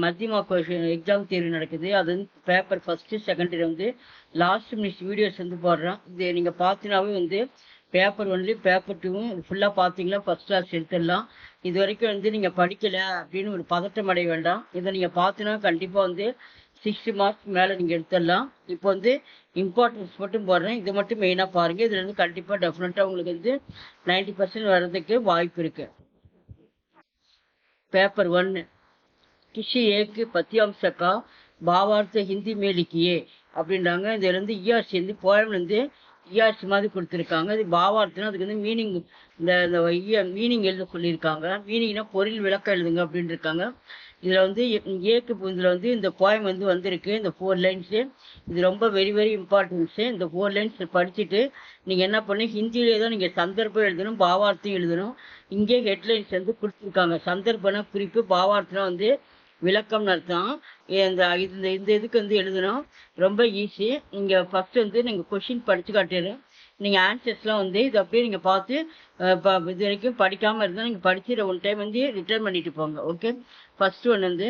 மத்தியமா question exam தேர்வு நடக்குது. அது வந்து பேப்பர் ஃபர்ஸ்ட் செகண்ட் வந்து லாஸ்ட் மினிட்ஸ் வீடியோஸ் வந்து போடுறோம். இது நீங்க பார்த்தீங்கன்னாவே வந்து பேப்பர் ஒன்லி பேப்பர் டூவும் ஃபுல்லாக பார்த்தீங்கன்னா ஃபர்ஸ்ட் கிளாஸ் எடுத்துடலாம். இது வரைக்கும் வந்து நீங்கள் படிக்கல அப்படின்னு ஒரு பதட்டம் அடைய வேண்டாம். இதை நீங்கள் பார்த்தீங்கன்னா கண்டிப்பாக வந்து 60 மார்க்ஸ் மேலே நீங்கள் எடுத்துடலாம். இப்போ வந்து இம்பார்ட்டன்ஸ் மட்டும் போடுறேன். இது மட்டும் மெயினாக பாருங்கள். இதுல இருந்து கண்டிப்பாக டெஃபினட்டாக உங்களுக்கு வந்து 90% வர்றதுக்கு வாய்ப்பு இருக்கு. पेपर 1 किसी एक पद्यांश का भावार्थ हिंदी में लिखिए அப்படின்றாங்க. இதுல இருந்து இஆர்சி வந்து போயம்ல இருந்து இஆர்சி மாதிரி கொடுத்துருக்காங்க. இது பாவார்த்தம், அதுக்கு வந்து மீனிங் இந்த மீனிங் எழுத சொல்லியிருக்காங்க. மீனிங்னா பொருள் விளக்கம் எழுதுங்க அப்படின்னு இருக்காங்க. இதுல வந்து ஏக்கு இதுல வந்து இந்த போயம் வந்து வந்திருக்கு. இந்த 4 லைன்ஸ் இது ரொம்ப வெரி வெரி இம்பார்ட்டன்ஸ். இந்த 4 லைன்ஸ் படிச்சுட்டு நீங்க என்ன பண்ணி ஹிந்தியிலே தான் நீங்க சந்தர்ப்பம் எழுதணும், பாவார்த்தையும் எழுதணும். இங்கே ஹெட்லைன்ஸ் வந்து கொடுத்துருக்காங்க. சந்தர்ப்பன குறிப்பு, பாவார்த்தம் வந்து விளக்கம்னு அர்த்தம். இந்த இந்த இதுக்கு வந்து எழுதணும். ரொம்ப ஈஸி. நீங்க ஃபர்ஸ்ட் வந்து நீங்க கொஸ்டின் படிச்சு காட்டுறேன். நீங்க ஆன்சர்ஸ்லாம் வந்து இது அப்படியே நீங்க பார்த்து இது வரைக்கும் படிக்காம இருந்தா நீங்க படிச்சு ஒன் டைம் வந்து ரிட்டர்ன் பண்ணிட்டு போங்க. ஓகே. फर्स्ट वन வந்து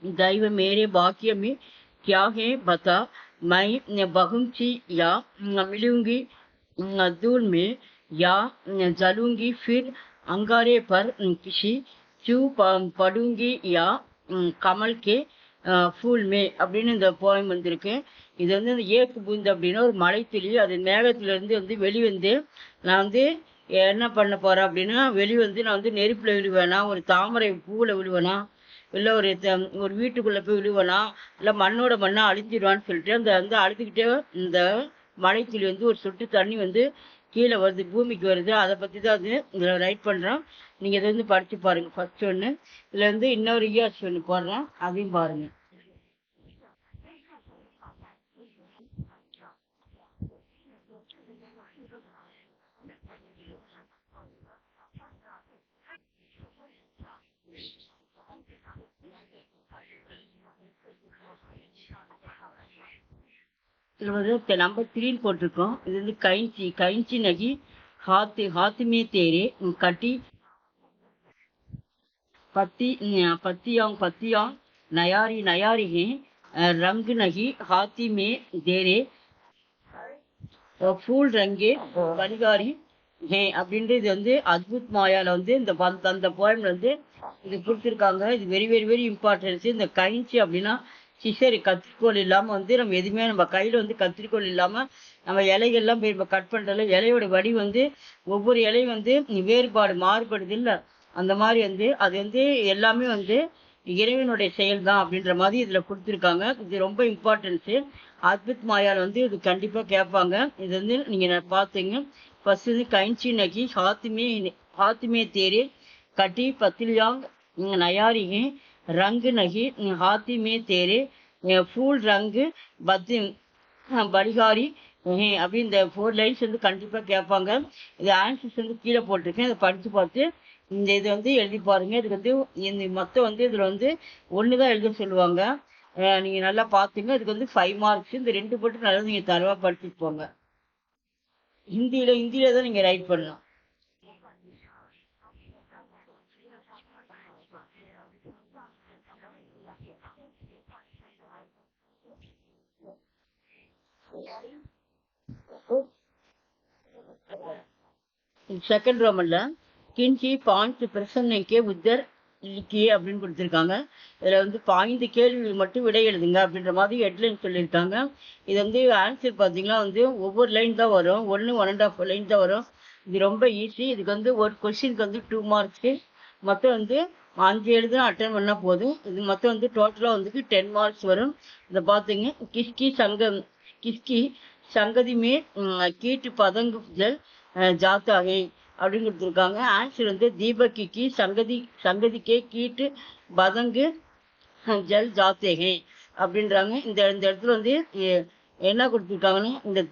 दैव मेरे भाग्य में क्या है बता, मैं बहुंची या मिलूंगी धूल में या जलूंगी फिर अंगारे पर किसी चू पड़ूंगी या कमल के ஃபூல் மே அப்படின்னு இந்த போயம் வந்திருக்கு. இது வந்து இந்த ஏக்கு பூந்து அப்படின்னா ஒரு மலைத்துளி, அது மேகத்திலிருந்து வந்து வெளிவந்து நான் வந்து என்ன பண்ண போறேன் அப்படின்னா வெளிவந்து நான் வந்து நெருப்புல விழுவேனா, ஒரு தாமரை பூவில் விழுவேனா, இல்லை ஒரு வீட்டுக்குள்ள போய் விழுவேனா, இல்லை மண்ணோட மண்ணா அழிஞ்சிருவான்னு சொல்லிட்டு அந்த வந்து அழுதுகிட்டே இந்த மலைத்துளி வந்து ஒரு சொட்டு தண்ணி வந்து கீழே வருது, பூமிக்கு வருது. அதை பற்றி தான் அது இதில் ரைட் பண்ணுறோம். நீங்கள் இதை வந்து படித்து பாருங்கள். ஃபர்ஸ்ட் ஒன்று இதில் வந்து இன்னொரு இயர்ஸ் ஒன்று போடுறேன், அதையும் பாருங்கள். இதில் வந்து நம்பர் 3 போட்டிருக்கோம். இது வந்து கைஞ்சி கைஞ்சி நகி हाथ में तेरे कटी पत्तियां नयारी नयारी हैं रंग नहीं हाथी में तेरे फूल रंगे बलिगारी हैं அப்படின்றது இது வந்து அத்புத் மாயால வந்து இந்த அந்த போயம்ல வந்து இது கொடுத்துருக்காங்க. இது வெரி வெரி வெரி இம்பார்ட்டன்ஸ். இந்த கைஞ்சி அப்படின்னா சிசரி, கத்திரிக்கோள் இல்லாம வந்து நம்ம எதுவுமே நம்ம கையில வந்து கத்திரிக்கோள் இல்லாம நம்ம இலைகள்லாம் போய் நம்ம கட் பண்றதுல இலையோட வடி வந்து ஒவ்வொரு இலையும் வந்து வேறுபாடு மாறுபடுது இல்ல, அந்த மாதிரி வந்து அது வந்து எல்லாமே வந்து இறைவனுடைய செயல் தான் அப்படின்ற மாதிரி இதுல கொடுத்துருக்காங்க. இது ரொம்ப இம்பார்ட்டன்ஸ். அத்புத் மாயால வந்து இது கண்டிப்பா கேட்பாங்க. இது வந்து நீங்க பாத்தீங்க. ஃபர்ஸ்ட் வந்து கைஞ்சி நகி हाथ में तेरे कटी पतिलियांग नयारी रंग नहीं हाथी में तेरे फूल रंग बद बलिगारी அப்படின்னு இந்த 4 லைன்ஸ் வந்து கண்டிப்பா கேட்பாங்க. இது ஆன்சர்ஸ் வந்து கீழே போட்டிருக்கேன். இதை படிச்சு பார்த்து இந்த இதை வந்து எழுதி பாருங்க. இதுக்கு வந்து இந்த மொத்தம் வந்து இதுல வந்து 1 தான் எழுத சொல்லுவாங்க. நீங்க நல்லா பாத்துங்க. இதுக்கு வந்து 5 மார்க்ஸ். இந்த 2 போட்டு நல்லா நீங்க தரவா படிச்சுட்டு போங்க. ஹிந்தியில தான் நீங்க ரைட் பண்ணலாம். செகண்ட் ரோமன்ல கிஞ்சி பாயிண்ட் பிரசன்னைக்கே உத்தர் இலக்கியே அப்படின்னு கொடுத்துருக்காங்க. இதுல வந்து 5 கேள்விகள் மட்டும் விடை எழுதுங்க அப்படின்ற மாதிரி ஹெட்லைன் சொல்லியிருக்காங்க. இது வந்து ஆன்சர் பார்த்தீங்கன்னா வந்து ஒவ்வொரு லைன் தான் வரும். 1.5 லைன் தான் வரும். இது ரொம்ப ஈஸி. இதுக்கு வந்து ஒரு கொஸ்டினுக்கு வந்து 2 மார்க்ஸ். மொத்தம் வந்து 5 எழுதுனா அட்டன் பண்ணா போதும். இது மொத்தம் வந்து டோட்டலா வந்து 10 மார்க்ஸ் வரும். இதை பார்த்தீங்க. கிஸ்கி சங்கதிமே கீட்டு பதங்கு ஜல் ஜாத்தாகே அப்படின்னு கொடுத்துருக்காங்க. ஆன்சர் வந்து தீபக்கிக்கு சங்கதிக்கே கீட்டு பதங்கு ஜல் ஜாத்தேகே அப்படின்றாங்க. இந்த இடத்துல வந்து என்ன கொடுத்துருக்காங்கன்னா இந்த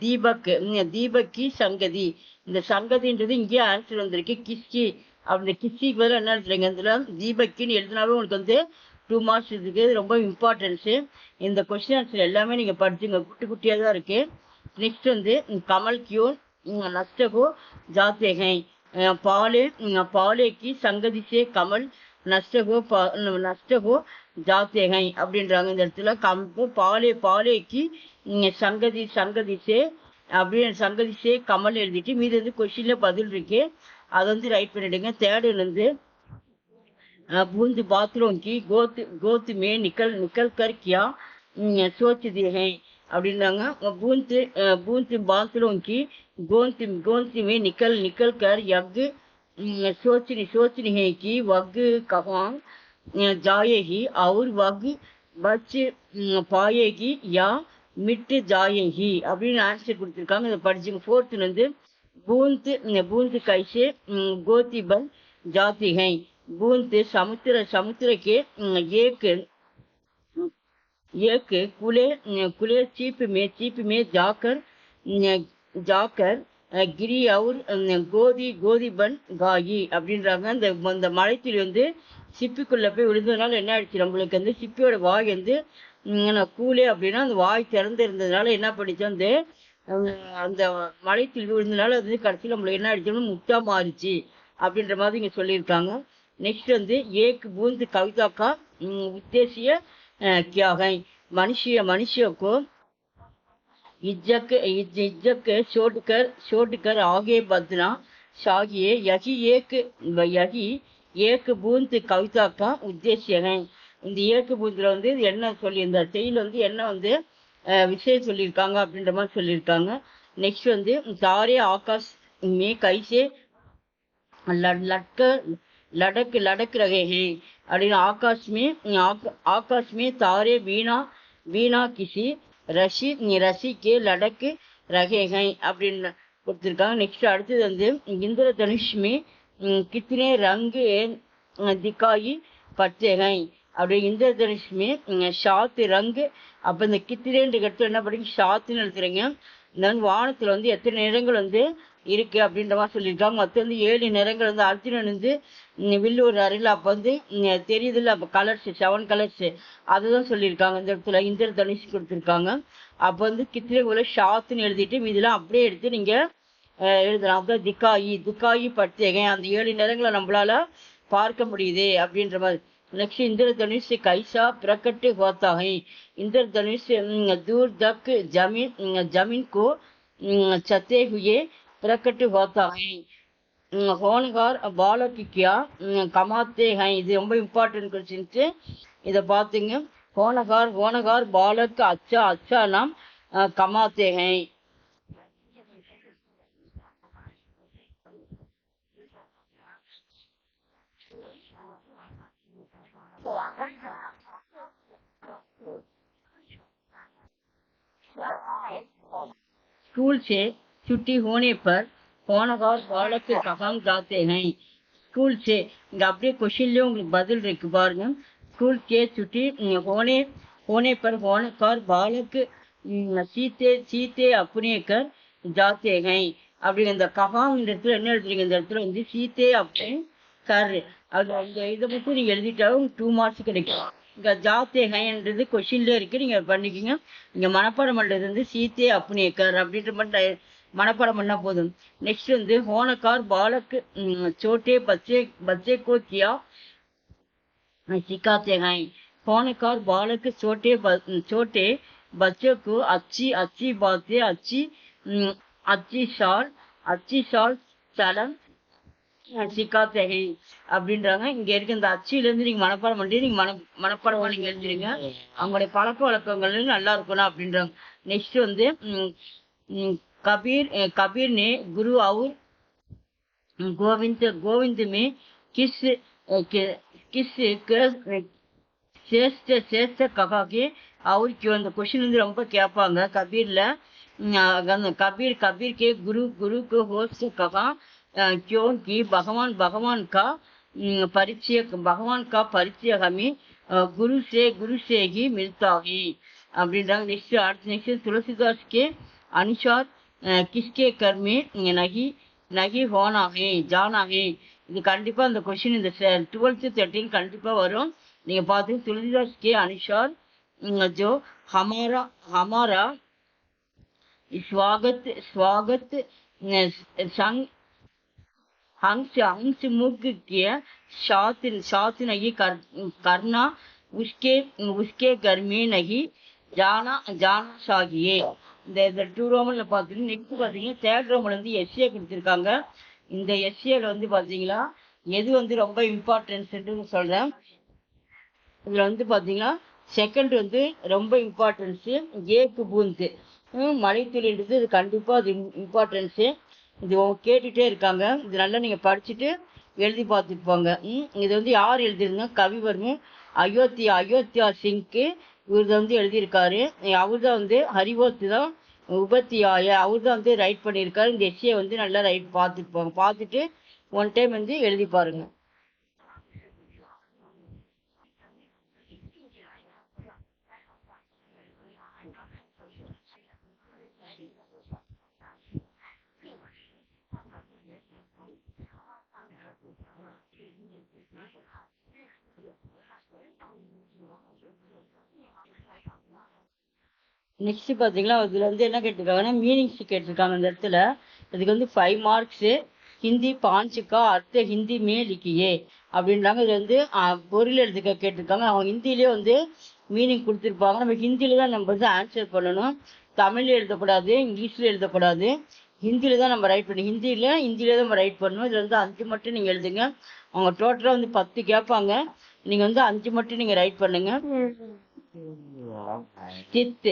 தீபக்கி சங்கதி, இந்த சங்கதின்றது இங்கேயே ஆன்சர் வந்திருக்கு. கிஸ்கி அப்படி கிஸ்கிக்கு பதில் என்ன எழுதுறீங்க, இதுல தீபக்கின்னு எழுதினாவே உங்களுக்கு வந்து 2 மார்க்ஸ் இருக்கு. ரொம்ப இம்பார்ட்டன்ஸு. இந்த கொஸ்டின் ஆன்சர் எல்லாமே நீங்க படிச்சுங்க. குட்டி குட்டியா தான் இருக்கு. नेक्स्ट வந்து कमल क्यों नष्ट हो जाते हैं पाले की संगति से कमल நஷ்டகோ ஜாத்தேகை அப்படின்றாங்க இந்த இடத்துல. கம்பு பாலேக்கு சங்கதி சங்கதிசே அப்படின்னு சங்கதிசே கமல் எழுதிட்டு மீது வந்து கொஸ்டின்ல பதில் இருக்கு, அதை வந்து ரைட் பண்ணிடுங்க. தேர்டு வந்து बूंद बाथरूम की गोद में निकल कर क्या सोचती है அப்படின்னாங்க. बूंद बाथरूम की गोद में निकल कर यग सोचनी है कि वग कहाँ जाएगी और वग बच पाएगी या मिट जाएगी அப்படின்னு ஆன்சர் கொடுத்துருக்காங்க. இதை படிச்சுங்க. ஃபோர்த்து வந்து बूंद कैसे गोती बन जाती है बूंद समुद्र के एक कुले चीप में जाकर गिरी और गोदी बन गायी அப்படின்றாங்க. அந்த மலைத்துளி வந்து சிப்பிக்குள்ள போய் விழுந்ததுனால என்ன ஆயிடுச்சு, நம்மளுக்கு வந்து சிப்பியோட வாய் வந்து கூலே அப்படின்னா அந்த வாய் திறந்து இருந்ததுனால என்ன பண்ணிச்சு, அந்த மலைத்துளி விழுந்ததுனால அது வந்து கடைசியில் நம்மளுக்கு என்ன ஆயிடுச்சுன்னு முத்தா மாறிச்சு அப்படின்ற மாதிரி இங்க சொல்லியிருக்காங்க. नेक्स्ट வந்து एक बूंद कविता का उद्देश्य क्या है मनुष्य को इज्जत छोड़कर आगे बढ़ना चाहिए यही एक बूंद कविता का उद्देश्य है. இந்த ஏக்கு பூந்தில் வந்து என்ன சொல்லி இந்த செயல் வந்து என்ன வந்து விஷயம் சொல்லியிருக்காங்க அப்படின்ற மாதிரி சொல்லியிருக்காங்க. நெக்ஸ்ட் வந்து தாரே ஆகாஷ் மே கைசே लड़क रहे हैं அப்படின்னு आकाश में तारे बीना किसी रसी के लड़क रहे हैं அப்படின்னு கொடுத்துருக்காங்க. நெக்ஸ்ட் அடுத்தது வந்து इंद्रधनुष में कितने रंग दिखाई पड़ते हैं அப்படி इंद्रधनुष में 7 रंग. அப்ப இந்த கித்திரேன்ற இடத்துல என்ன படிங்க, 7ன்னு எழுதுறீங்க. இந்த வானத்துல வந்து எத்தனை நிறங்கள் வந்து இருக்கு அப்படின்ற மாதிரி சொல்லியிருக்காங்க. மொத்தம் வந்து 7 நிறங்கள் வந்து அர்ஜுனன் வந்து வில்லூர் அறையில் அப்போ வந்து தெரியுதுல்ல, அப்போ கலர்ஸ் 7 கலர்ஸ் அதுதான் சொல்லியிருக்காங்க. இந்த இடத்துல இந்திர தனுஷ் கொடுத்துருக்காங்க. அப்போ வந்து கித்திரைக்குள்ள ஷாத்துன்னு எழுதிட்டு இதெல்லாம் அப்படியே எடுத்து நீங்க எழுதலாம். அப்போ துக்காயி பட்டேங்க அந்த 7 நிறங்களை நம்மளால பார்க்க முடியுது அப்படின்ற மாதிரி. नेक्स्ट इंद्रधनुष से कैसा प्रकट होता है इंद्रधनुष दूर तक जमीन को छते हुए प्रकट होता है होनगार बालक क्या कमाते हैं இது ரொம்ப இம்பார்ட்டன்ட் क्वेश्चंस இதை பார்த்துங்க. होनगार बालक अच्छा नाम कमाते हैं. स्कूल से छुट्टी होने पर होनहार बालक कहाँ जाते हैं स्कूल से இங்க அப்படியே क्वेश्चनலயே உங்களுக்கு பதில் இருக்கு பாருங்க. स्कूल के छुट्टी होने पर होनहार बालक सीते अपने कर जाते हैं அப்படிங்க. இந்த கஹாங்கிற இடத்துல என்ன எழுதுறீங்க, இந்த இடத்துல வந்து சீத்தே அப்படி கர் அது அந்த இதை மட்டும் நீங்க எழுதிட்டாலும் 2 மார்க்ஸ் கிடைக்கும். இங்க ஜாத்தே ஹைன்றது கொஸ்டின்ல இருக்கு, நீங்க பண்ணிக்கிங்க. இங்க மனப்பாடம் பண்றது வந்து சீத்தே அப்னேக்கர் அப்படின்ற மாதிரி மனப்பாடம் பண்ணா போதும். நெக்ஸ்ட் வந்து ஹோனக்கார் பாலக் छोटे बच्चे को क्या सिखाते हैं होनकार बालक छोटे बच्चों को अच्छी बातें अच्छी साल चलन சிக்காத்தே அப்படின்றாங்க. இங்க இருக்க இந்த அச்சில இருந்து நீங்க மனப்பாடம் பண்ணி நீங்க மனப்பாடம் பண்ணி எழுதிருங்க. அவங்களுடைய பழக்க வழக்கங்கள் நல்லா இருக்கணும் அப்படின்றாங்க. நெக்ஸ்ட் வந்து कबीर ने गुरु और गोविंद में किस श्रेष्ठ कहा के और क्यों அந்த क्वेश्चन வந்து ரொம்ப கேட்பாங்க. कबीर के गुरु को होश कहा क्योंकि भगवान का परिचय हमें गुरु से ही मिलता है அப்படின்றாங்க. நெக்ஸ்ட் तुलसीदास के अनुसार किसके कर में नहीं होना है जाना है இது கண்டிப்பா அந்த क्वेश्चन இந்த 12th 13 கண்டிப்பா வரும். நீங்க பார்த்து तुलसीदास के अनुसार जो हमारा स्वागत संग हंस हंस मुख के साथ साथ नहीं करना उसके उसके घर में नहीं जाना जाना சாகியே. இந்த டூ ரோமன்ல பார்த்தீங்கன்னா நெக்ஸ்ட் பார்த்தீங்கன்னா தேர்ட் ரோமன் வந்து எஸ்ஏ கொடுத்துருக்காங்க. இந்த எஸ்ஏல வந்து பார்த்தீங்களா எது வந்து ரொம்ப இம்பார்ட்டன்ஸ்ன்னு சொல்கிறேன். இதில் வந்து பார்த்தீங்கன்னா செகண்ட் வந்து ரொம்ப இம்பார்ட்டன்ஸு ஏக்கு பூந்து மலைத்துளின்றது இது கண்டிப்பாக அது இம்பார்ட்டன்ஸு. இது கேட்டுகிட்டே இருக்காங்க. இது நல்லா நீங்கள் படிச்சுட்டு எழுதி பார்த்துட்டு போங்க. இது வந்து யார் எழுதிருந்தா கவிவர்மு அயோத்தியா சிங்க்கு இவர் வந்து எழுதியிருக்காரு. அவர் தான் வந்து ஹரிவோத்து தான் உபத்தியாய அவர் தான் வந்து ரைட் பண்ணியிருக்காரு. இந்த எஸ்ஏ வந்து நல்லா ரைட் பார்த்துட்டு போங்க. பார்த்துட்டு ஒன் டைம் வந்து எழுதி பாருங்க. நெக்ஸ்ட் பார்த்தீங்களா இதில் வந்து என்ன கேட்டிருக்காங்கன்னா மீனிங்ஸ் கேட்டிருக்காங்க. இந்த இடத்துல இதுக்கு வந்து 5 மார்க்ஸு. ஹிந்தி பாஞ்சுக்கா அர்த்த ஹிந்தி மே லிக்கியே அப்படின்றாங்க. இது வந்து பொருள் எழுதுக்க கேட்டிருக்காங்க. அவங்க ஹிந்திலேயே வந்து மீனிங் கொடுத்துருப்பாங்க. நம்ம ஹிந்தியில் தான் நம்ம வந்து ஆன்சர் பண்ணணும். தமிழில் எழுதக்கூடாது, இங்கிலீஷில் எழுதக்கூடாது, ஹிந்தியில் தான் நம்ம ரைட் பண்ணணும். ஹிந்தியிலே தான் நம்ம ரைட் பண்ணணும். இதில் வந்து 5 மட்டும் நீங்கள் எழுதுங்க. அவங்க டோட்டலாக வந்து 10 கேட்பாங்க. நீங்கள் வந்து 5 மட்டும் நீங்கள் ரைட் பண்ணுங்க. ஸ்தித்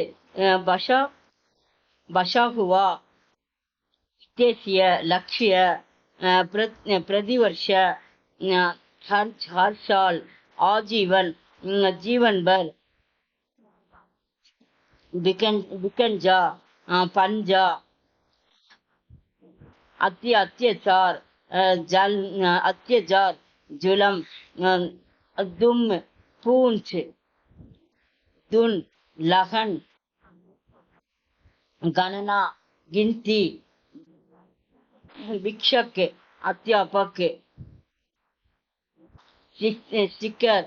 பஷா பஷா ஹுவா उद्देश्य लक्ष्य प्रतिवर्ष हर साल आजीवन जीवन भर बिकंजा पंजा अत्याचार जल अत्याचार जुलम दुम पूंछ दुन लहन गणना गिनती भिक्षक अध्यापक स्टिकर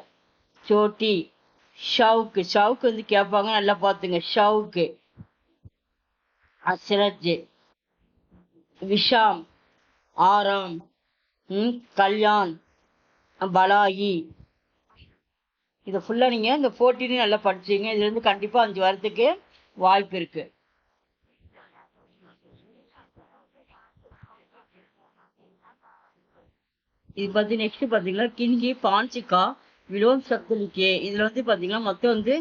चोटी शौक शौक வந்து கேட்பாங்க. நல்லா பார்த்துங்க. ஷவுக் அஸ்ரஜ் விஷாம் ஆராம் கல்யாண் பலாயி. இதை ஃபுல்லாக நீங்கள் இந்த 14 நல்லா படிச்சிங்க. இதுலேருந்து கண்டிப்பாக 5 வரத்துக்கு வாய்ப்பு இருக்குது. இது பற்றி நெக்ஸ்ட் பார்த்தீங்கன்னா கிண்கி பாஞ்சிக்கா விலோன் சத்துலிக்கே. இதில் வந்து பார்த்தீங்கன்னா மொத்தம் வந்து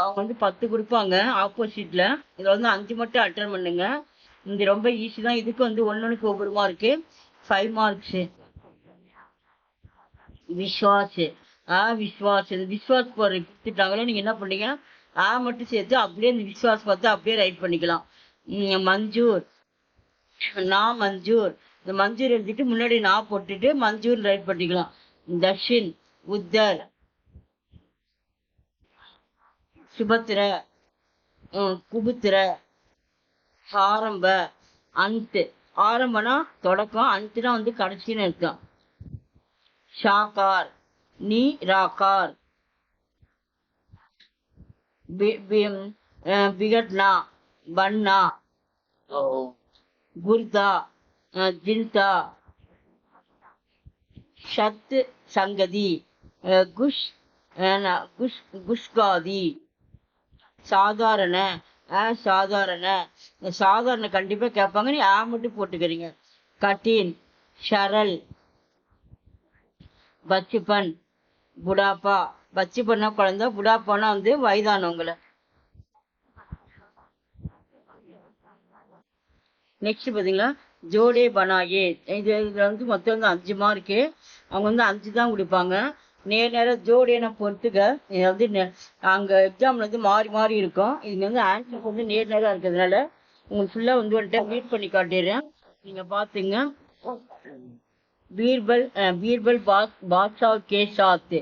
அவங்க வந்து 10 கொடுப்பாங்க ஆப்போசிட்டில். இதில் வந்து 5 மட்டும் அட்டன் பண்ணுங்க. இது ரொம்ப ஈஸி தான். இதுக்கு வந்து ஒன்னொன்றுக்கு ஒவ்வொரு மார்க்கு 5 மார்க்ஸு. விஸ்வாஸ் விஸ்வாஸ் இந்த விஸ்வாஸ் போடுற கொடுத்துட்டாங்களே நீங்கள் என்ன பண்ணீங்க மட்டும் சேர்த்து அப்படியே இந்த விஸ்வாஸ் பார்த்து அப்படியே ரைட் பண்ணிக்கலாம். மஞ்சூர் நான் மஞ்சூர் இந்த மஞ்சூர் எழுதிட்டு முன்னாடி நான் போட்டுட்டு மஞ்சூர் ரைட் பண்ணிக்கலாம். தர்ஷின் உத்தர் சுபத்திர குபுத்திர ஆரம்ப அந்த். ஆரம்பனா தொடக்கம், அந்துனா வந்து கடைசின்னு இருக்கும். ஷாக்கார் நீராக்கார் बिगड़ना बनना गुर्दा जिंता शत संगति गुश गुश गुஷ்காதி சாதாரண அசாதாரண. சாதாரண கண்டிப்பா கேட்பாங்க. நீ மட்டும் போட்டுக்கிறீங்க. கட்டின் ஷரல் பச்சுப்பன் புடாப்பா. பச்சுப்பன்னா குழந்தை, புடாப்பானா வந்து வயதானவங்களை. நெக்ஸ்ட் பார்த்தீங்களா ஜோடே பனாயே. இதில் வந்து மொத்தம் வந்து 5 மார்க்கு. அவங்க வந்து 5 தான் கொடுப்பாங்க. நேரம் ஜோடேனை பொறுத்துக்க. இது வந்து அங்கே எக்ஸாமில் வந்து மாறி மாறி இருக்கும். இது வந்து ஆன்சர் வந்து நேராக இருக்கிறதுனால உங்களுக்கு ஃபுல்லாக வந்து ஒரு டைம் ரீட் பண்ணி காட்டிடுறேன். நீங்கள் பார்த்துங்க. बीरबल बीरबल बादशाह के साथ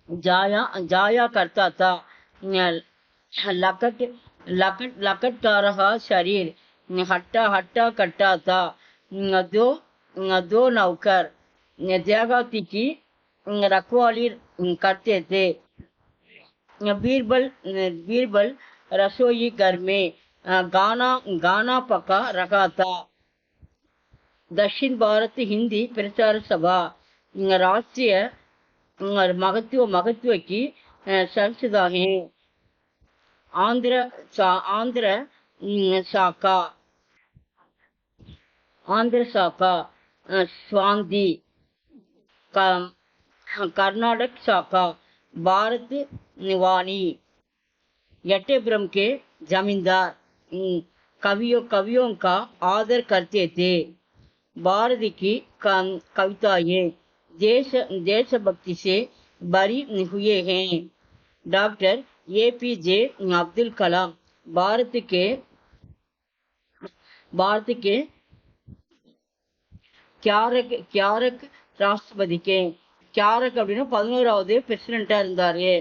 जाया जाया करता था. लकट लकट लकट का रहा शरीर हट्टा हट्टा कट्टा था. दो दो नौकर जगाती की रखवाली करते थे. बीरबल बीरबल रसोई घर में गाना गाना पका रखा था. दक्षिण भारत हिंदी प्रचार सभा राष्ट्रीय महत्व की संस्था है। आंध्र शाखा स्वाति कर्नाटक शाखा भारत वाणी। एट्टेपुरम के जमींदार कवियों का आदर करते थे। भारत की कविताएं देशभक्ति से भरी हुए हैं। डॉक्टर APJ अब्दुल कलाम भारत के क्यारक राष्ट्रपति के क्यारक அப்படின்னா 11வது பிரசிடென்ட்டா இருந்தாரு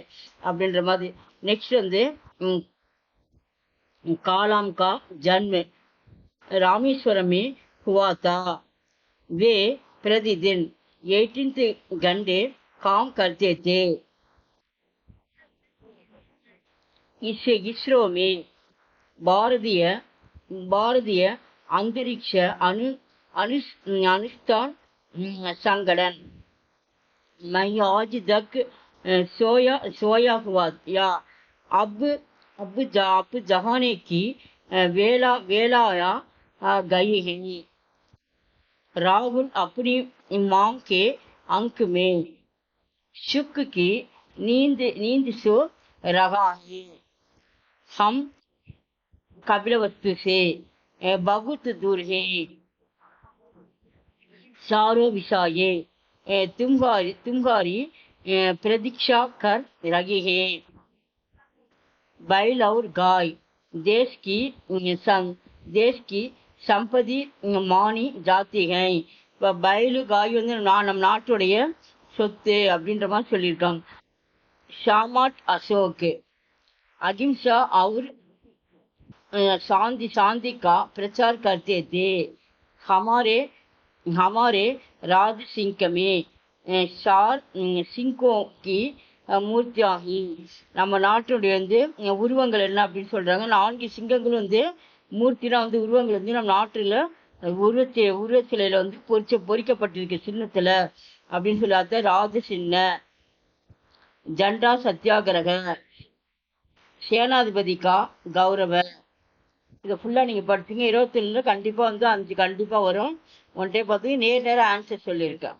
அப்படின்ற மாதிரி। நெக்ஸ்ட் வந்து कलाम का जन्म रामेश्वरम में हुआ था। वे प्रतिदिन 18 घंटे काम करते थे। इसरो में भारतीय अंतरिक्ष अनुष्ठान संगठन। मैं आज तक सोया हुआ या अब जगाने की वेलाया गई है। राहुल अपनी मां के अंक में सुख की नींद सो रहा है। हम कपिलवस्तु से बहुत दूर है। सारो विषय तुम्हारी प्रतीक्षा कर रही है। बैल और गाय देश की संपत्ति मानी जाती हैं। இப்போ बैल गाय வந்து நம்ம நாட்டுடைய சொத்து அப்படின்ற மாதிரி சொல்லியிருக்காங்க। ஷாமாட் அசோக் अहिंसा और शांति का प्रचार करते थे। हमारे राज सिंह में 4 सिंहों की மூர்த்தியா நம்ம நாட்டுடைய வந்து உருவங்கள் என்ன அப்படின்னு சொல்றாங்க। 4 சிங்கங்கள் வந்து மூர்த்தினா வந்து உருவங்கள் வந்து நம்ம நாட்டுல உருவச்சிலையில வந்து பொறிக்கப்பட்டிருக்கு சின்னத்துல அப்படின்னு சொல்லாத ராஜ சின்ன। ஜண்டா சத்தியாகிரக சேனாதிபதி கா கௌரவ। இதை ஃபுல்லா நீங்க படிச்சீங்க 21 கண்டிப்பா வந்து 5 கண்டிப்பா வரும்। ஒன்டே பார்த்து நேர ஆன்சர் சொல்லியிருக்கேன்।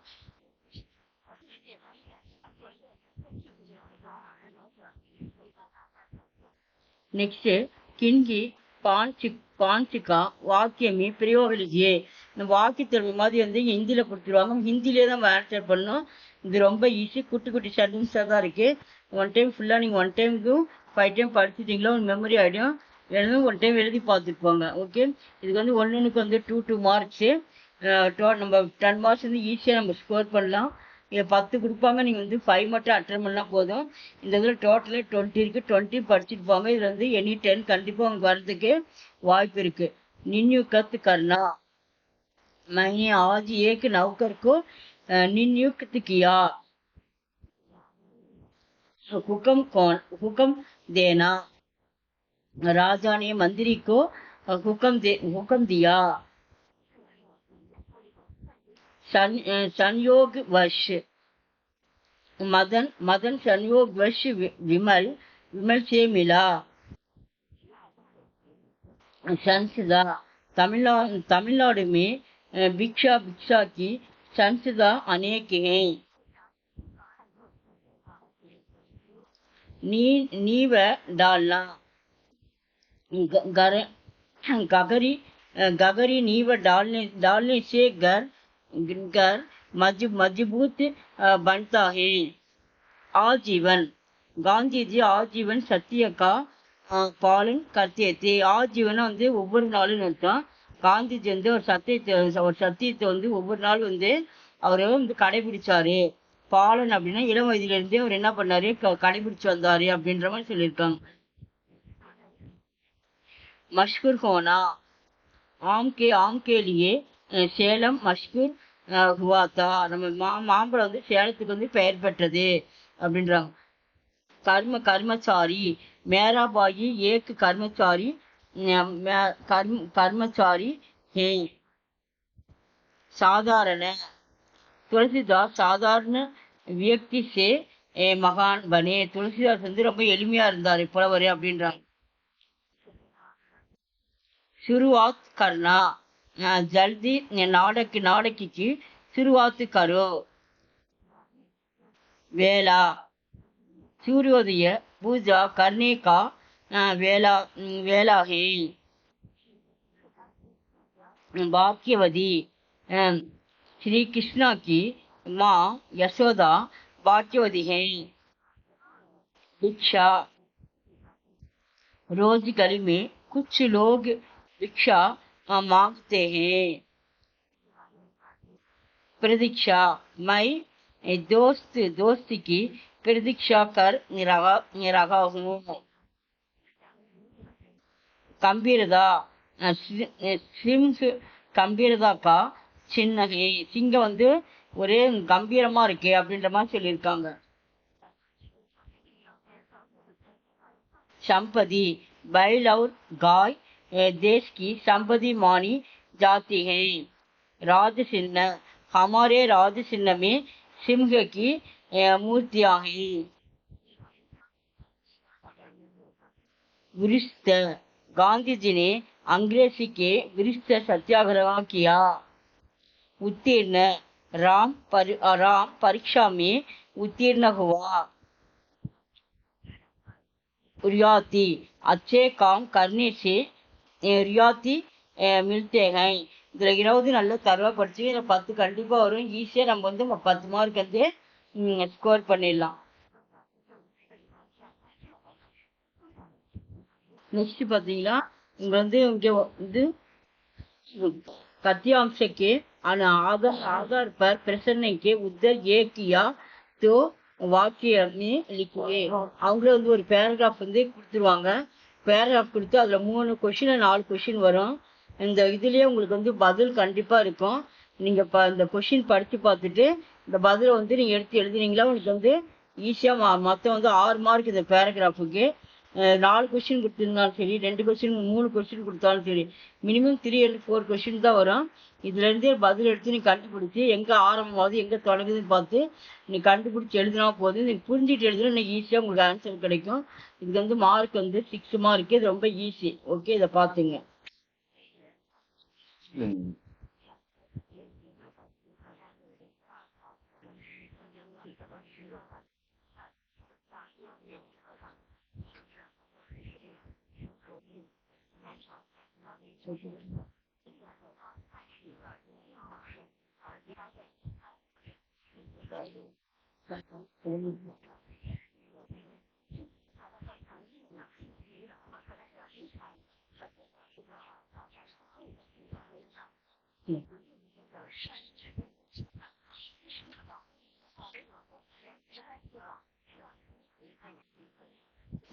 नेक्स्ट किनकी पांच का वाक्य में प्रयोग लीजिए। இந்த வாக்கியத்தன்மை மாதிரி வந்து ஹிந்தியில கொடுத்துருவாங்க, ஹிந்திலே தான் நம்ம ஆன்சர் பண்ணணும்। இது ரொம்ப ஈஸி, குட்டி சென்டென்ஸாக தான் இருக்கு। ஒன் டைம் ஃபுல்லாக நீங்கள் 1 டைமுக்கும் 5 டைம் படிச்சுட்டீங்களா உங்கள் மெமரி ஆகிடும்। இல்லைன்னா 1 டைம் எழுதி பார்த்துட்டு போங்க। ஓகே, இதுக்கு வந்து ஒன்றுக்கு வந்து 2 மார்க்ஸு நம்ம 10 மார்க்ஸ் வந்து ஈஸியாக நம்ம ஸ்கோர் பண்ணலாம்। இதை 10 கொடுப்பாங்க, நீங்கள் வந்து 5 மட்டும் அட்டன் பண்ணால் போதும்। இந்த இதில் டோட்டலாக 20 இருக்குது, 20 படிச்சுட்டு போங்க। இதில் வந்து எனி 10 கண்டிப்பாக உங்களுக்கு வர்றதுக்கு வாய்ப்பு இருக்குது। नियुक्त करना, मैंने आज एक नौकर को नियुक्त किया। हुक्म देना, राजा ने मंत्री को हुक्म दिया। संयोगवश, मदन संयोगवश विमल से मिला। संसदा, तमिलनाडु में भिक्षा की संसदा अनेक हैं। नींव डालना, गगरी नींव डालने से घर मजबूत बनता है। आजीवन, गांधी जी आजीवन सत्य का पालन करते थे। आजीवन வந்து ஒவ்வொரு நாளும் அர்த்தம்। காந்திஜி வந்து ஒரு சத்தியத்தை வந்து ஒவ்வொரு நாள் வந்து அவர் வந்து கடைபிடிச்சாரு। பாலன் அப்படின்னா இளம் வயதுல இருந்தே அவர் என்ன பண்ணாரு, கடைபிடிச்சு வந்தாரு அப்படின்ற மாதிரி சொல்லியிருக்காங்க। मशहूर होना, आम के लिए சேலம் மஷ்கூர் हुआ था। நம்ம மாம்பழம் வந்து சேலத்துக்கு வந்து பெயர் பெற்றது அப்படின்றாங்க। कर्मचारी, मेरा भाई एक कर्मचारी है। साधारण तुलसीदास साधारण व्यक्ति से மகான் பனே. துளசிதாஸ் வந்து ரொம்ப எளிமையா இருந்தாரு புலவர் அப்படின்றாங்க. शुरुआत करना जल्दी नाटक की शुरुआत करो. वेला सूर्योदय पूजा करने का वेला है. भाग्यवती श्री कृष्णा की माँ यशोदा भाग्यवती है. भिक्षा रोज गली में कुछ लोग भिक्षा मांगते हैं. प्रतीक्षा मैं दोस्त की प्रतीक्षा कर रहा हूँ. गंभीरता सिंह गंभीरता का சின்ன சிங்கம் வந்து ஒரே கம்பீரமா இருக்கு அப்படின்ற மாதிரி சொல்லியிருக்காங்க. संपत्ति बैल और गाय देश की संपत्ति मानी जाती है. राज चिन्ह हमारे राज चिन्ह में सिंह की मूर्तियां हैं. विरिष्ट गांधी जी ने अंग्रेजी के विरिष्ट सत्याग्रह किया. उत्तीर्ण राम परीक्षा में उत्तीर्ण हुआ. रियाती अच्छे काम करने से रियाती मिलते हैं. இதில் 20 நல்ல தரவாக படிச்சு இதில் 10 கண்டிப்பாக வரும். ஈஸியாக நம்ம வந்து 10 மார்க் வந்து ஸ்கோர் பண்ணிடலாம். नेक्स्ट பார்த்தீங்களா இங்கே வந்து कथ्यांश के आधार पर प्रश्न के उत्तर ये किया तो वाक्य में लिखिए. அவங்களே வந்து ஒரு பேராகிராஃப் வந்து கொடுத்துருவாங்க. பேராகிராஃப் கொடுத்து அதில் 3 கொஷின் 4 கொஷின் வரும். இந்த இதுலேயே உங்களுக்கு வந்து பதில் கண்டிப்பாக இருக்கும். நீங்கள் இந்த கொஷின் படித்து பார்த்துட்டு இந்த பதிலை வந்து நீங்கள் எடுத்து எழுதுனீங்களா உங்களுக்கு வந்து ஈஸியாக மொத்தம் வந்து 6 மார்க் இந்த பேராகிராஃபுக்கு. 4 கொஸ்டின் கொடுத்துருந்தாலும் சரி 2 கொஸ்டின் 3 கொஸ்டின் கொடுத்தாலும் சரி மினிமம் 3 அல்லது 4 கொஸ்டின் தான் வரும். இதுலேருந்தே பதில் எடுத்து நீ கண்டுபிடிச்சி எங்கே ஆரம்பமாவது எங்கே தொடங்குதுன்னு பார்த்து நீ கண்டுபிடிச்சி எழுதினா போதும். நீ புரிஞ்சுட்டு எழுதுனா இன்னைக்கு ஈஸியாக உங்களுக்கு ஆன்சர் கிடைக்கும். இதுக்கு வந்து மார்க் வந்து 6 மார்க்கு. இது ரொம்ப ஈஸி. ஓகே, இதை பார்த்துங்க.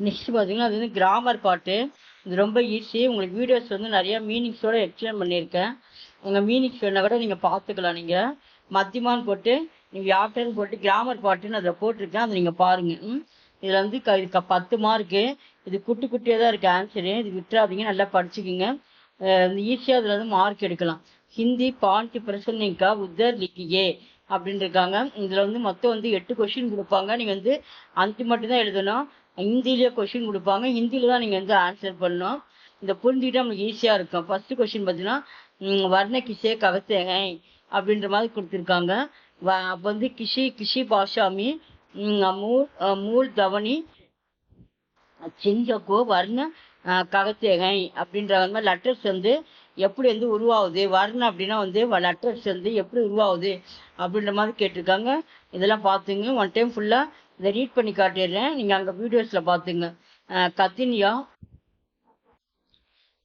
நெக்ஸ்ட் பார்த்தீங்கன்னா அது வந்து கிராமர் பாட்டு. இது ரொம்ப ஈஸி. உங்களுக்கு வீடியோஸ் வந்து நிறைய மீனிங்ஸோட எக்ஸ்பிளைன் பண்ணியிருக்கேன். உங்கள் மீனிங்ஸ் வேணா கூட நீங்கள் பார்த்துக்கலாம். நீங்கள் மத்தியமான்னு போட்டு நீங்கள் ஆஃப்டர்னு போட்டு கிராமர் பாட்டுன்னு அதில் போட்டிருக்கேன். அதை நீங்கள் பாருங்கள். இதில் வந்து 10 மார்க்கு. இது குட்டி குட்டியாக தான் இருக்குது ஆன்சரு. இது விட்டுறாதீங்க, நல்லா படிச்சுக்கிங்க. ஈஸியாக அதில் வந்து மார்க் எடுக்கலாம். ஹிந்தி பாண்ட் பிரசன்னிக்கா உத்தர் லிக்கியே அப்படின்னு இருக்காங்க. இதில் வந்து மொத்தம் வந்து 8 கொஷின் கொடுப்பாங்க. நீங்கள் வந்து 5 மட்டும்தான் எழுதணும். ஹிந்திலேயே கொஷின் கொடுப்பாங்க. ஹிந்தியில் தான் நீங்கள் வந்து ஆன்சர் பண்ணணும். இந்த புரிஞ்சுக்கிட்டா நம்மளுக்கு ஈஸியாக இருக்கும். ஃபஸ்ட்டு கொஷின் பார்த்தீங்கன்னா வர்ண கிசே கவத்தேகை அப்படின்ற மாதிரி கொடுத்துருக்காங்க. அப்போ வந்து கிஷி பாஷாமி மூல் தவணி சிங்கக்கோ வர்ண கவத்தேகை அப்படின்ற மாதிரி லெட்டர்ஸ் வந்து எப்படி வந்து உருவாகுது, வர்ணம் அப்படின்னா வந்து லெட்டர்ஸ் வந்து எப்படி உருவாகுது அப்படின்ற மாதிரி கேட்டிருக்காங்க. இதெல்லாம் பார்த்துங்க. ஒன் டைம் ஃபுல்லாக இதை ரீட் பண்ணி காட்டிடுறேன். நீங்கள் அங்கே வீடியோஸில் பார்த்துங்க. கத்தினியா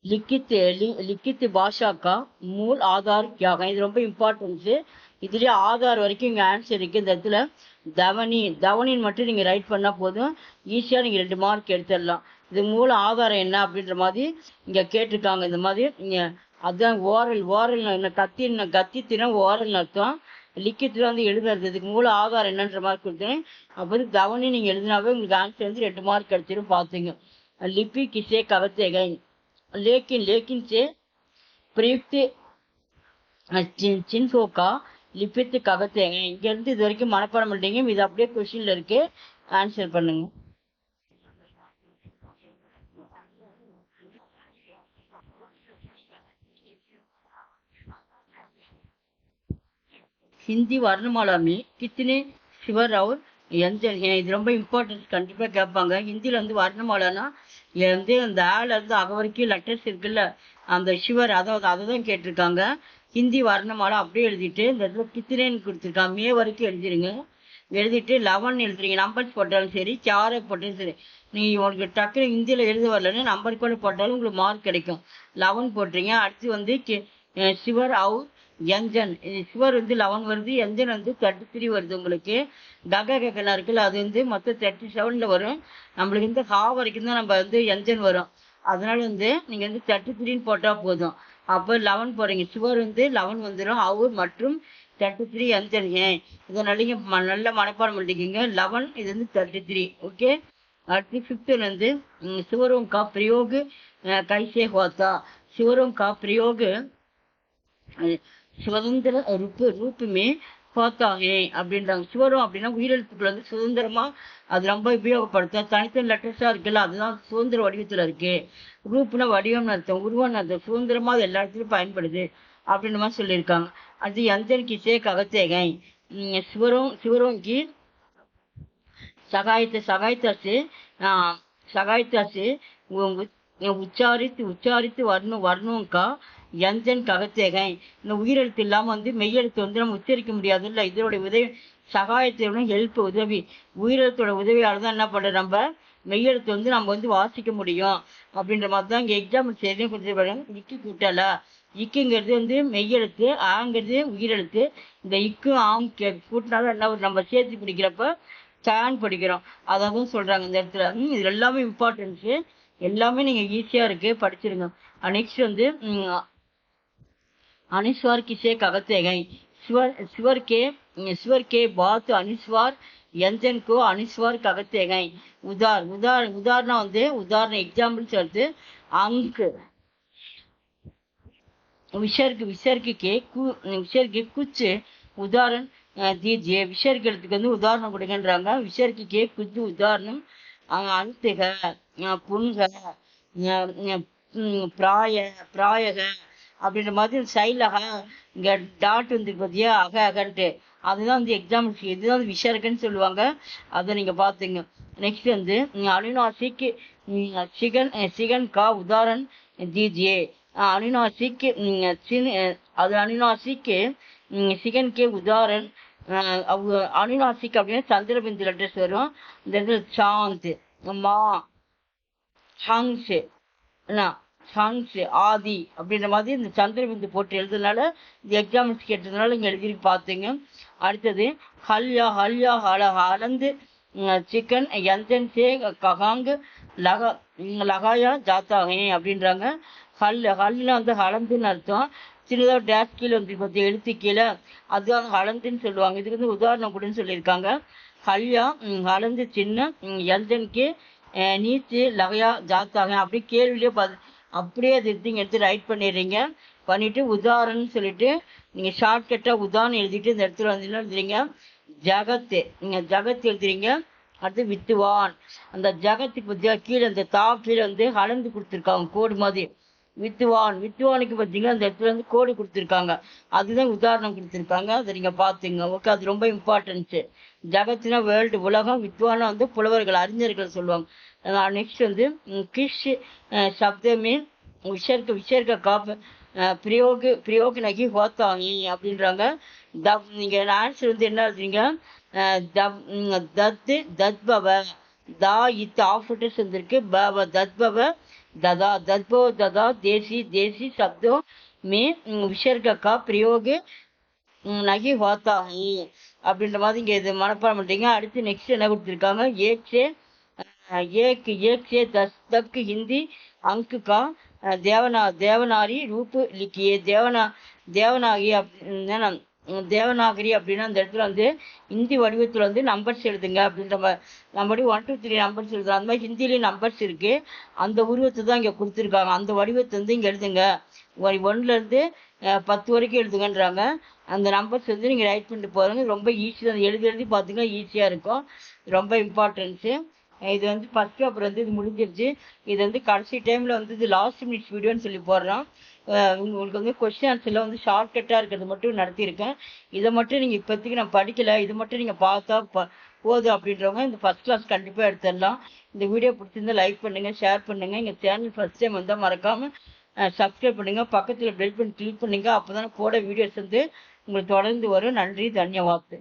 लिखित भाषा का मूल आधार क्या है. இது ரொம்ப இம்பார்ட்டன்ஸு. இதுலேயே ஆதார் வரைக்கும் இங்கே ஆன்சர் இருக்குது. இந்த இடத்துல தவணின்னு மட்டும் நீங்கள் ரைட் பண்ணால் போதும். ஈஸியாக நீங்கள் 2 மார்க் எடுத்துடலாம். இது மூல ஆதாரம் என்ன அப்படின்ற மாதிரி இங்கே கேட்டிருக்காங்க. இந்த மாதிரி நீங்கள் அதுதான் ஓரல் என்ன கத்தித்தினா ஓரல்னு அர்த்தம். லிக்கித்தில் வந்து எழுதுறது. இதுக்கு மூல ஆதாரம் என்னன்ற மாதிரி கொடுத்தேன். அப்போ வந்து தவணி நீங்கள் எழுதினாவே உங்களுக்கு ஆன்சர் வந்து 2 மார்க் எடுத்துடும். பார்த்துங்க. लिपि किसे कहते हैं. लेकिन से प्रयुक्त சின்ஹோக்கா லிபித்து ககத்தேங்க. இங்கேருந்து இது வரைக்கும் மனப்பாடம் பண்ணிட்டீங்க. இது அப்படியே கொஷினில் இருக்கு, ஆன்சர் பண்ணுங்க. हिंदी वर्णमाला में कितने स्वर और व्यंजन हैं? இது ரொம்ப இம்பார்ட்டன்ட், கண்டிப்பாக கேட்பாங்க. ஹிந்தியில் வந்து வர்ணமாலானா வந்து அந்த ஆல இருந்து அக வரைக்கும் லெட்டர்ஸ் இருக்குல்ல, அந்த ஷிவர் அதை தான் கேட்டிருக்காங்க. ஹிந்தி வர்ணமாலா அப்படியே எழுதிட்டு இந்த இடத்துல கித்தினேன்னு கொடுத்துருக்காங்க, மே வரைக்கும் எழுதிருங்க. எழுதிட்டு 11 எழுதுறீங்க. நம்பர்ஸ் போட்டாலும் சரி, சாரை போட்டாலும் சரி. நீங்கள் உங்களுக்கு டக்குனு ஹிந்தியில் எழுத வரலன்னா நம்பர் கூட போட்டாலும் உங்களுக்கு மார்க் கிடைக்கும். 11 போட்டுறீங்க. அடுத்து வந்து சிவர் அவு எஞ்சன். சிவர் வந்து 11 வருது, எஞ்சன் வந்து 33 வருது உங்களுக்கு. ககனா இருக்குல்ல, அது வந்து மொத்தம் 37ல் வரும். நம்மளுக்கு வந்து ஹா வரைக்கும் தான் நம்ம வந்து எஞ்சன் வரும். அதனால வந்து நீங்கள் வந்து 33ன்னு போட்டால் போதும். அப்போ 11 போடுறீங்க. சிவர் வந்து 11 வந்துடும். அவு மற்றும் 33 எஞ்சன். இதை நல்ல மனப்பாடம் பண்ணிக்கிங்க. 11 இது வந்து 33. ஓகே. அடுத்து 5th வந்து சிவரோं का प्रयोग कैसे होता? சிவரோं का प्रयोग சுதந்திர ரூபமே பார்த்தாங்க அப்படின்றாங்க. சிவரும் அப்படின்னா உயிரெழுத்துக்கள் வந்து சுதந்திரமா அது ரொம்ப உபயோகப்படுத்த தனித்தனி லெட்டர்ஸா இருக்குல்ல, அதுதான் சுதந்திர வடிவத்துல இருக்கு. ரூப்னா வடிவம்னு அர்த்தம், உருவம்னு அர்த்தம். சுதந்திரமா அது எல்லா இடத்துலயும் பயன்படுது அப்படின்ற மாதிரி சொல்லியிருக்காங்க. அது எந்தன் கிசே ககத்தேகை. சிவரோங்கி सहायता से உச்சாரித்து वर्णों का व्यंजन कहते हैं. இந்த உயிரெழுத்து இல்லாமல் வந்து மெய்யெழுத்து வந்து நம்ம உச்சரிக்க முடியாது இல்லை. இதோட உதவி சகாயத்தோட ஹெல்ப், உதவி, உயிரெழுத்தோட உதவியால் தான் என்ன பண்ணுறோம், நம்ம மெய்யெழுத்து வந்து நம்ம வந்து வாசிக்க முடியும் அப்படின்ற மாதிரி தான் இங்கே எக்ஸாம்பிள் சரியாக கொடுத்துருப்பாங்க. இக்கு கூட்டலா, இக்குங்கிறது வந்து மெய்யெழுத்து, ஆங்கிறது உயிரெழுத்து. இந்த இக்கு ஆம் கூட்டினாலும் என்ன நம்ம சேர்த்து பிடிக்கிறப்ப சான் படிக்கிறோம். அதான் சொல்கிறாங்க இந்த இடத்துல. இது எல்லாமே இம்பார்ட்டன்ஸு, எல்லாமே நீங்கள் ஈஸியாக இருக்குது, படிச்சிருங்க. நெக்ஸ்ட் வந்து अनुस्वार किसे कहते हैं? स्वर के बाद अनुस्वार व्यंजन को अनुस्वार कहते हैं. उदाहरण வந்து उदाहरण एग्जाम्पल சொல்றது अंक विसर्ग के कुछ उदाहरण दीजिए. विसर्गத்துக்கு வந்து உதாரணம் கொடுங்கன்றாங்க. विसर्ग के कुछ उदाहरण अंतக, पुंग, प्रायக அப்படின்ற மாதிரி சைலகா, இங்கே டாட் வந்து பார்த்தியா அகன்ட்டு, அதுதான் வந்து எக்ஸாம்பிள்ஸ். இதுதான் விஷர்கன்னு சொல்லுவாங்க, அதை நீங்கள் பார்த்துங்க. நெக்ஸ்ட் வந்து அனுநாசிக் சிகன் கா உதாரண் தீஜியே. அனுநாசிக் அது அனுநாசிக் சிகன் கே உதாரண். அனுநாசிக் அப்படின்னா சந்திரபிந்து லெட்டர்ஸ் வரும். இந்த இடத்துல சாந்த், மா, ஹங்ஸ், ஆதி அப்படின்ற மாதிரி இந்த சந்திரபிந்து போட்டு எழுதுனால இந்த எக்ஸாம்பிள்ஸ் கேட்டதுனால இங்கே எழுதி பார்த்துங்க. அடுத்தது ஹல்யா ஹலந்து சிக்கன் எந்தன் சே ககாங் லகாயா ஜாத்தாகே அப்படின்றாங்க. ஹல்ல வந்து ஹலந்துன்னு அர்த்தம். சின்னதாக டேஷ் கீழே வந்து பற்றி எழுத்து கீழே, அதுதான் ஹலந்துன்னு சொல்லுவாங்க. இதுக்கு வந்து உதாரணம் கூடன்னு சொல்லியிருக்காங்க. ஹல்யா ஹலந்து சின்ன எந்தனுக்கு நீச்சு லகையா ஜாத்தாங்க. அப்படி கேள்வியிலே அப்படியே அது எடுத்து ரைட் பண்ணிடுறீங்க. பண்ணிவிட்டு உதாரணம்னு சொல்லிட்டு நீங்கள் ஷார்ட்கட்டாக உதாரணம் எழுதிட்டு இந்த இடத்துல வந்து என்ன எழுதுறீங்க, ஜகத்து. நீங்கள் ஜகத் எழுதுறீங்க. அடுத்து வித்துவான். அந்த ஜகத்துக்கு பற்றியா கீழே அந்த கீழே வந்து கலந்து கொடுத்துருக்காங்க கோடு மாதிரி. வித்துவானுக்கு பார்த்தீங்கன்னா அந்த இடத்துல வந்து கோடு கொடுத்துருக்காங்க, அதுதான் உதாரணம் கொடுத்துருக்காங்க. அதை நீங்கள் பார்த்துங்க. ஓகே, அது ரொம்ப இம்பார்ட்டன்ஸு. ஜகத்துனா வேர்ல்டு, உலகம். வித்வானா வந்து புலவர்கள், அறிஞர்கள் சொல்லுவாங்க. நெக்ஸ்ட் வந்து கிஷ் சப்தமே விசர்க காப் பிரயோக நகி ஹோத்தாங்கி அப்படின்றாங்க. நீங்கள் ஆன்சர் வந்து என்ன எழுதுறீங்க, தத்பவ தா இத்து ஆஃப்டர்ஸ் வந்திருக்கு. பவ தத்பவ ददा दद्भव ददा देसी शब्दों में विसर्ग का प्रयोग नहीं होता है அப்படின்ற மாதிரி இங்கே இது மனப்பாடம் பண்ணிட்டீங்க. அடுத்து நெக்ஸ்ட் என்ன கொடுத்துருக்காங்க, एक से 10 तक हिंदी अंक का देवनागरी रूप लिखिए. தேவநாகரி அப்படின்னா அந்த இடத்துல வந்து ஹிந்தி வடிவத்தில் வந்து நம்பர்ஸ் எழுதுங்க அப்படின்ற மாதிரி. நம்மடி 1 2 3 நம்பர்ஸ் எழுதுறோம். அந்த மாதிரி ஹிந்திலேயும் நம்பர்ஸ் இருக்குது. அந்த உருவத்தை தான் இங்கே கொடுத்துருக்காங்க. அந்த வடிவத்தை வந்து இங்கே எழுதுங்க. 1லேருந்து 10 வரைக்கும் எழுதுங்கன்றாங்க. அந்த நம்பர்ஸ் வந்து நீங்கள் ரைட் பண்ணிட்டு போகிறவங்க ரொம்ப ஈஸி தான். எழுதி எழுதி பார்த்தீங்கன்னா ஈஸியாக இருக்கும். ரொம்ப இம்பார்ட்டன்ஸு. இது வந்து ஃபஸ்ட் பேப்பர் வந்து இது முடிஞ்சிருச்சு. இது வந்து கடைசி டைமில் வந்து இது லாஸ்ட் மினிட்ஸ் வீடியோன்னு சொல்லி போடுறோம். உங்களுக்கு வந்து கொஸ்டின் ஆன்சரில் வந்து ஷார்ட்கட்டாக இருக்கிறது மட்டும் நடத்தியிருக்கேன். இதை மட்டும் நீங்கள் இப்போதைக்கு நான் படிக்கலை, இது மட்டும் நீங்கள் பார்த்தா போதும் அப்படின்றவங்க இந்த ஃபஸ்ட் கிளாஸ் கண்டிப்பாக எடுத்துடலாம். இந்த வீடியோ பிடிச்சிருந்தா லைக் பண்ணுங்கள், ஷேர் பண்ணுங்கள். எங்கள் சேனல் ஃபஸ்ட் டைம் வந்தால் மறக்காமல் சப்ஸ்கிரைப் பண்ணுங்கள். பக்கத்தில் பெல் பட்டன் கிளிக் பண்ணுங்கள். அப்போ தான் போட வீடியோஸ் வந்து உங்களுக்கு தொடர்ந்து வரும். நன்றி, தன்யவாத்.